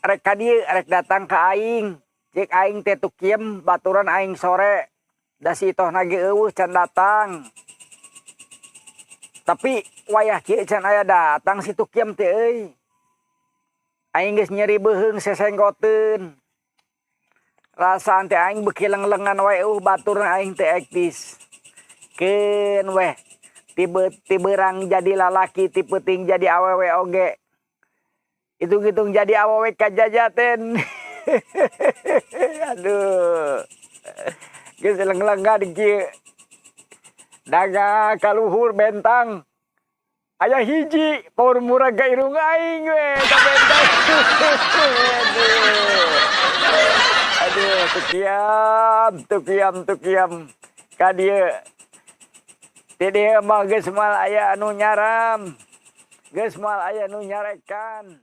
rek ka dieu rek datang ka aing. Cek aing teh tukiem baturan aing sore. Da sitoh nage eueuh can datang. Tapi wayah kieu can aya datang si tukiem teh euy. Aing geus nyeri beuheung sesenggoteun. Rasaan teh aing beuki leng-lengan wae baturan aing teh ektis. Keun weh. Tibeurang jadi lalaki, tipeuting jadi awewe oge. Hitung-hitung jadi awewe kajajaten. Aduh. Geus leng-lengan kieu. Daga kaluhur bentang. Aya hiji paur murah ka irung aing we ka bentang. Aduh, tukiam. Ka dieu. Ti dieu mah geus moal aya anu nyaram. Geus moal aya nu nyarekan.